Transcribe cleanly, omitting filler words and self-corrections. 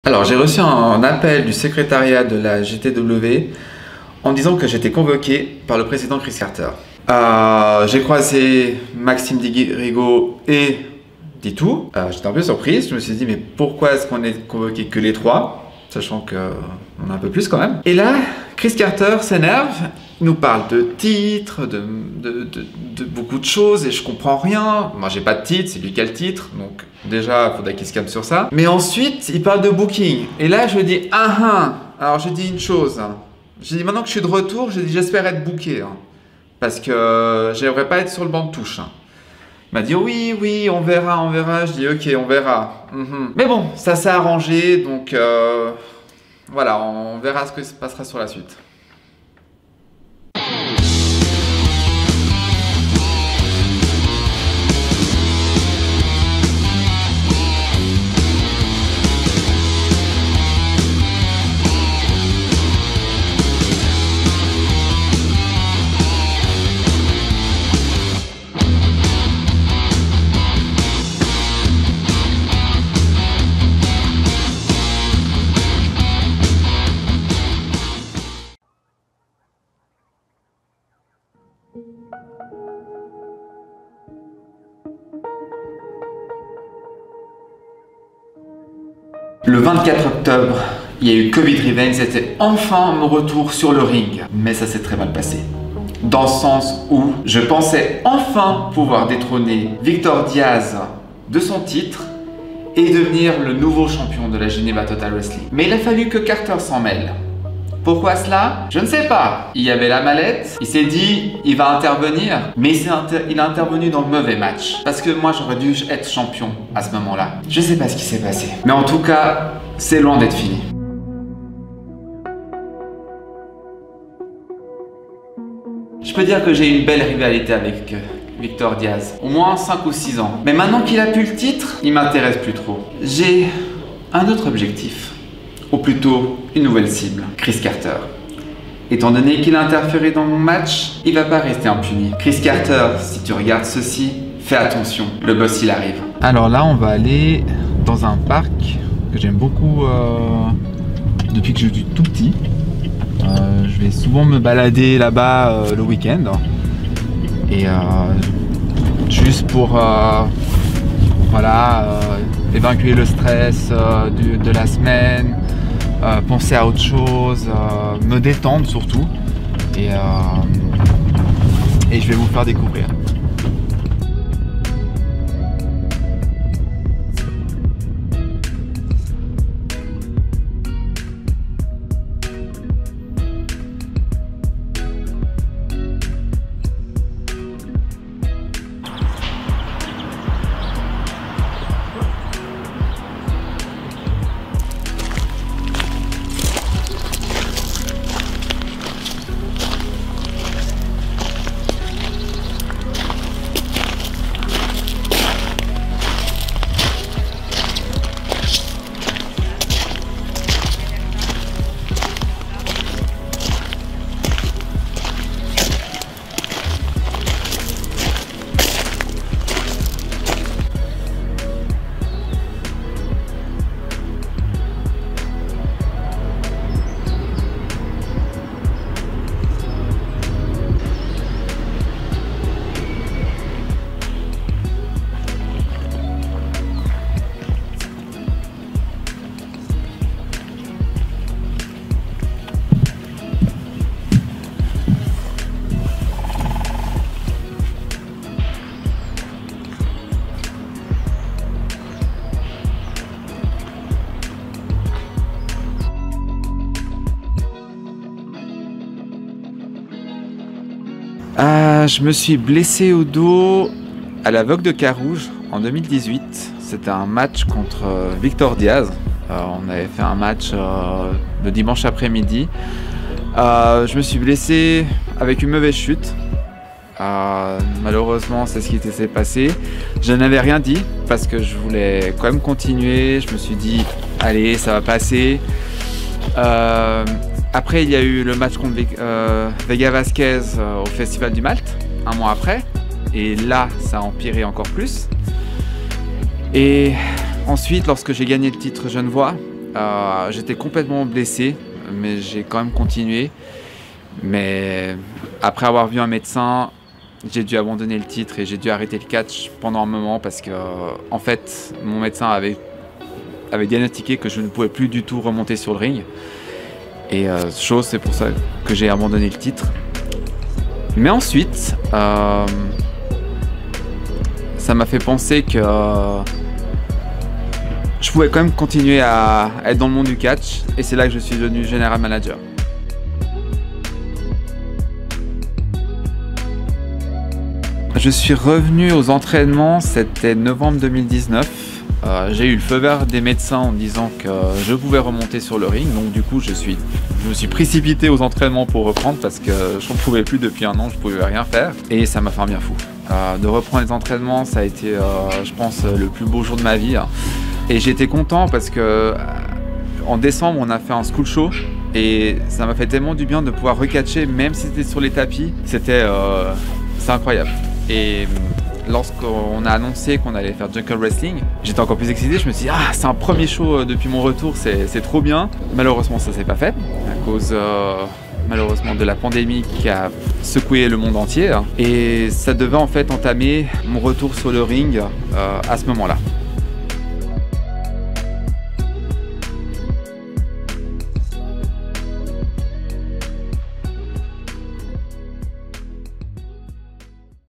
Alors, j'ai reçu un appel du secrétariat de la GTW en disant que j'étais convoqué par le président Chris Carter. J'ai croisé Maxime Di-Rigo et Ditou. J'étais un peu surprise, je me suis dit mais pourquoi est-ce qu'on est convoqué que les trois, sachant qu'on a un peu plus quand même. Et là, Chris Carter s'énerve, nous parle de titres, de beaucoup de choses et je comprends rien. Moi j'ai pas de titre, c'est lui qui a le titre, donc déjà il faudrait qu'il se calme sur ça. Mais ensuite il parle de booking et là je lui dis alors je dis une chose. J'ai dit maintenant que je suis de retour, j'ai dit j'espère être booké parce que j'aimerais pas être sur le banc de touche. Il m'a dit oui, on verra. Je dis ok, on verra. Mais bon, ça s'est arrangé, donc voilà, on verra ce que se passera sur la suite. Le 24 octobre, il y a eu Covid Revenge, c'était enfin mon retour sur le ring. Mais ça s'est très mal passé. Dans le sens où je pensais enfin pouvoir détrôner Victor Diaz de son titre et devenir le nouveau champion de la Geneva Total Wrestling. Mais il a fallu que Carter s'en mêle. Pourquoi cela? Je ne sais pas. Il y avait la mallette, il s'est dit il va intervenir, mais il a intervenu dans le mauvais match. Parce que moi j'aurais dû être champion à ce moment-là. Je ne sais pas ce qui s'est passé. Mais en tout cas, c'est loin d'être fini. Je peux dire que j'ai une belle rivalité avec Victor Diaz. Au moins 5 ou 6 ans. Mais maintenant qu'il a plus le titre, il m'intéresse plus trop. J'ai un autre objectif. Ou plutôt une nouvelle cible, Chris Carter. Étant donné qu'il a interféré dans mon match, il va pas rester impuni. Chris Carter, si tu regardes ceci, fais attention, le boss il arrive. Alors là, on va aller dans un parc que j'aime beaucoup depuis que je suis tout petit. Je vais souvent me balader là-bas le week-end. Et juste pour voilà, évacuer le stress de la semaine. Penser à autre chose, me détendre surtout et je vais vous faire découvrir. Je me suis blessé au dos à la Vogue de Carouge en 2018. C'était un match contre Victor Diaz. On avait fait un match le dimanche après-midi. Je me suis blessé avec une mauvaise chute. Malheureusement, c'est ce qui s'est passé. Je n'avais rien dit parce que je voulais quand même continuer. Je me suis dit, allez, ça va passer. Après, il y a eu le match contre Vega Vasquez au Festival du Malte, un mois après. Et là, ça a empiré encore plus. Et ensuite, lorsque j'ai gagné le titre Genevois, J'étais complètement blessé, mais j'ai quand même continué. Mais après avoir vu un médecin, j'ai dû abandonner le titre et j'ai dû arrêter le catch pendant un moment parce que, en fait, mon médecin avait diagnostiqué que je ne pouvais plus du tout remonter sur le ring. Et c'est pour ça que j'ai abandonné le titre. Mais ensuite, ça m'a fait penser que je pouvais quand même continuer à être dans le monde du catch. Et c'est là que je suis devenu general manager. Je suis revenu aux entraînements, c'était novembre 2019. J'ai eu le feu vert des médecins en me disant que je pouvais remonter sur le ring. Donc du coup, je me suis précipité aux entraînements pour reprendre parce que je n'en pouvais plus depuis un an, je ne pouvais rien faire. Et ça m'a fait un bien fou. De reprendre les entraînements, ça a été, je pense, le plus beau jour de ma vie. Et j'étais content parce que en décembre, on a fait un school show. Et ça m'a fait tellement du bien de pouvoir recatcher, même si c'était sur les tapis. C'est incroyable. Et lorsqu'on a annoncé qu'on allait faire Jungle Wrestling, j'étais encore plus excité. Je me suis dit, c'est un premier show depuis mon retour, c'est trop bien. Malheureusement, ça s'est pas fait à cause malheureusement de la pandémie qui a secoué le monde entier. Et ça devait en fait entamer mon retour sur le ring à ce moment-là.